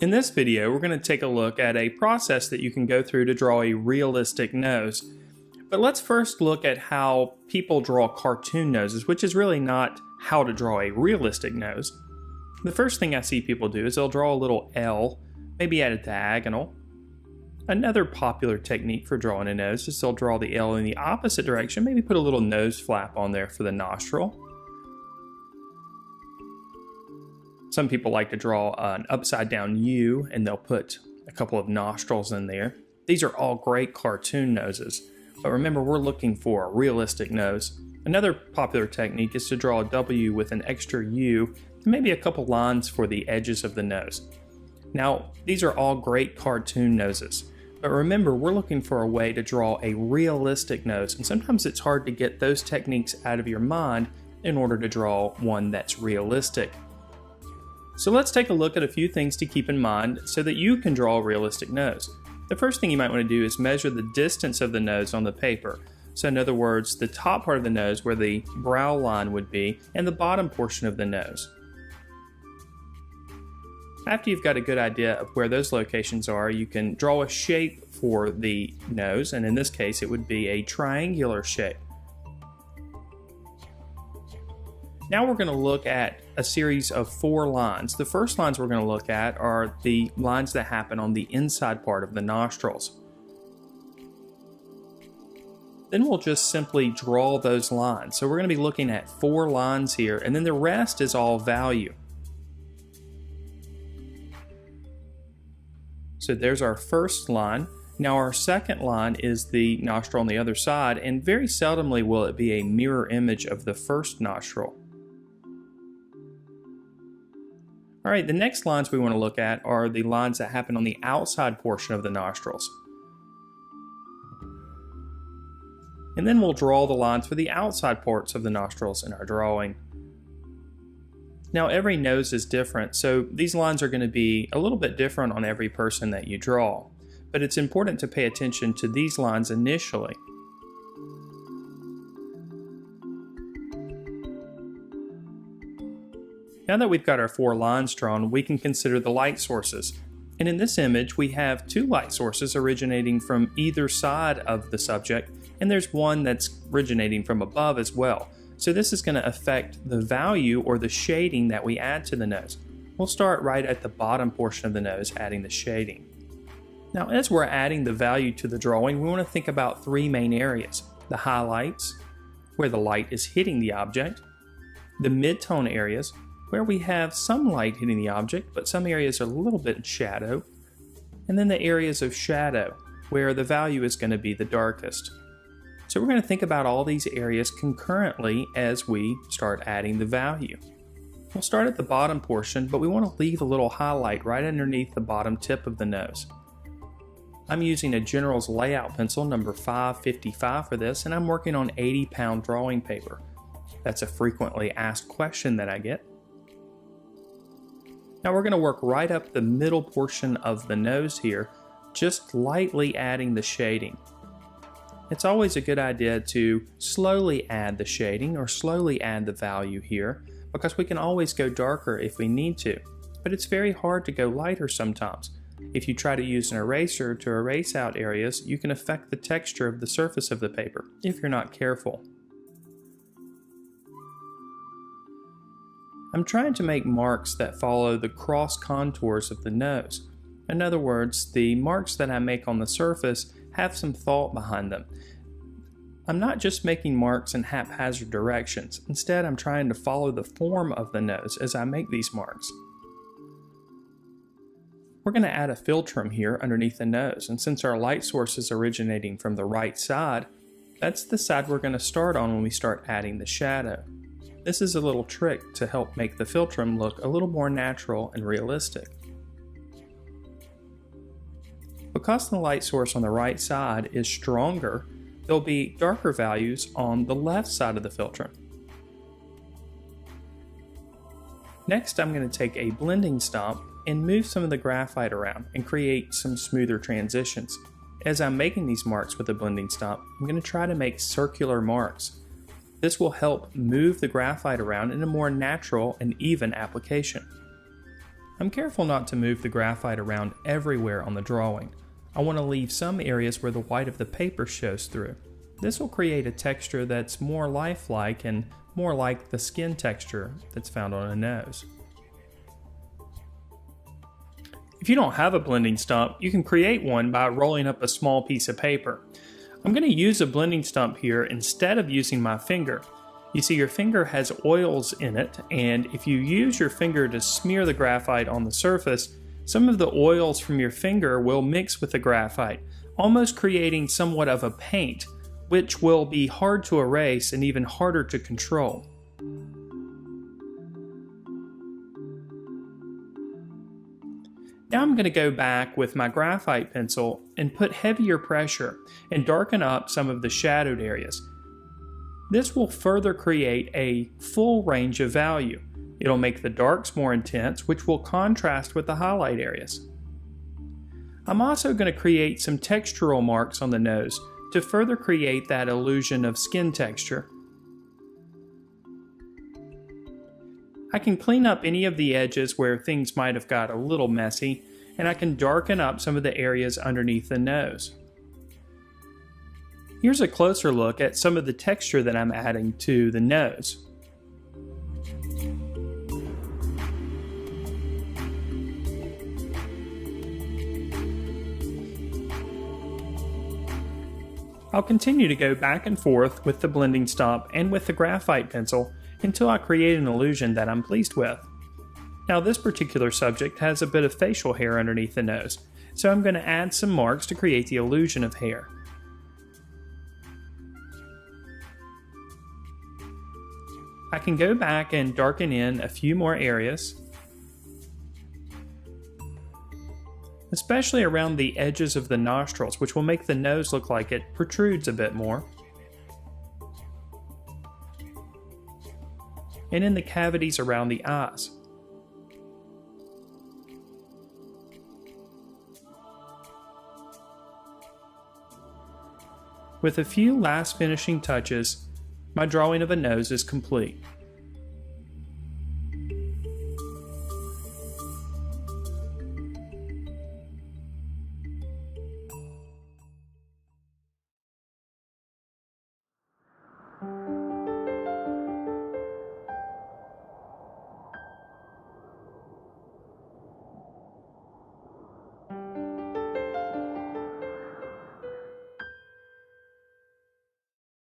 In this video, we're going to take a look at a process that you can go through to draw a realistic nose. But let's first look at how people draw cartoon noses, which is really not how to draw a realistic nose. The first thing I see people do is they'll draw a little L, maybe at a diagonal. Another popular technique for drawing a nose is they'll draw the L in the opposite direction, maybe put a little nose flap on there for the nostril. Some people like to draw an upside down U and they'll put a couple of nostrils in there. These are all great cartoon noses, but remember, we're looking for a realistic nose. Another popular technique is to draw a W with an extra U and maybe a couple lines for the edges of the nose. Now, these are all great cartoon noses, but remember, we're looking for a way to draw a realistic nose, and sometimes it's hard to get those techniques out of your mind in order to draw one that's realistic. So let's take a look at a few things to keep in mind so that you can draw a realistic nose. The first thing you might want to do is measure the distance of the nose on the paper. So in other words, the top part of the nose where the brow line would be and the bottom portion of the nose. After you've got a good idea of where those locations are, you can draw a shape for the nose, and in this case it would be a triangular shape. Now we're going to look at a series of 4 lines. The first lines we're going to look at are the lines that happen on the inside part of the nostrils. Then we'll just simply draw those lines. So we're going to be looking at 4 lines here, and then the rest is all value. So there's our first line. Now our second line is the nostril on the other side, and very seldomly will it be a mirror image of the first nostril. Alright, the next lines we want to look at are the lines that happen on the outside portion of the nostrils. And then we'll draw the lines for the outside parts of the nostrils in our drawing. Now every nose is different, so these lines are going to be a little bit different on every person that you draw. But it's important to pay attention to these lines initially. Now that we've got our 4 lines drawn, we can consider the light sources. And in this image, we have 2 light sources originating from either side of the subject, and there's one that's originating from above as well. So this is going to affect the value or the shading that we add to the nose. We'll start right at the bottom portion of the nose, adding the shading. Now, as we're adding the value to the drawing, we want to think about 3 main areas. The highlights, where the light is hitting the object. The mid-tone areas, where we have some light hitting the object, but some areas are a little bit in shadow. And then the areas of shadow, where the value is going to be the darkest. So we're going to think about all these areas concurrently as we start adding the value. We'll start at the bottom portion, but we want to leave a little highlight right underneath the bottom tip of the nose. I'm using a General's Layout pencil number 555 for this, and I'm working on 80-pound drawing paper. That's a frequently asked question that I get. Now we're going to work right up the middle portion of the nose here, just lightly adding the shading. It's always a good idea to slowly add the shading or slowly add the value here, because we can always go darker if we need to, but it's very hard to go lighter sometimes. If you try to use an eraser to erase out areas, you can affect the texture of the surface of the paper if you're not careful. I'm trying to make marks that follow the cross contours of the nose. In other words, the marks that I make on the surface have some thought behind them. I'm not just making marks in haphazard directions. Instead, I'm trying to follow the form of the nose as I make these marks. We're going to add a philtrum here underneath the nose, and since our light source is originating from the right side, that's the side we're going to start on when we start adding the shadow. This is a little trick to help make the philtrum look a little more natural and realistic. Because the light source on the right side is stronger, there'll be darker values on the left side of the philtrum. Next, I'm going to take a blending stump and move some of the graphite around and create some smoother transitions. As I'm making these marks with a blending stump, I'm going to try to make circular marks. This will help move the graphite around in a more natural and even application. I'm careful not to move the graphite around everywhere on the drawing. I want to leave some areas where the white of the paper shows through. This will create a texture that's more lifelike and more like the skin texture that's found on a nose. If you don't have a blending stump, you can create one by rolling up a small piece of paper. I'm going to use a blending stump here instead of using my finger. You see, your finger has oils in it, and if you use your finger to smear the graphite on the surface, some of the oils from your finger will mix with the graphite, almost creating somewhat of a paint, which will be hard to erase and even harder to control. Now I'm going to go back with my graphite pencil and put heavier pressure and darken up some of the shadowed areas. This will further create a full range of value. It'll make the darks more intense, which will contrast with the highlight areas. I'm also going to create some textural marks on the nose to further create that illusion of skin texture. I can clean up any of the edges where things might have got a little messy, and I can darken up some of the areas underneath the nose. Here's a closer look at some of the texture that I'm adding to the nose. I'll continue to go back and forth with the blending stump and with the graphite pencil until I create an illusion that I'm pleased with. Now this particular subject has a bit of facial hair underneath the nose, so I'm going to add some marks to create the illusion of hair. I can go back and darken in a few more areas, especially around the edges of the nostrils, which will make the nose look like it protrudes a bit more. And in the cavities around the eyes. With a few last finishing touches, my drawing of a nose is complete.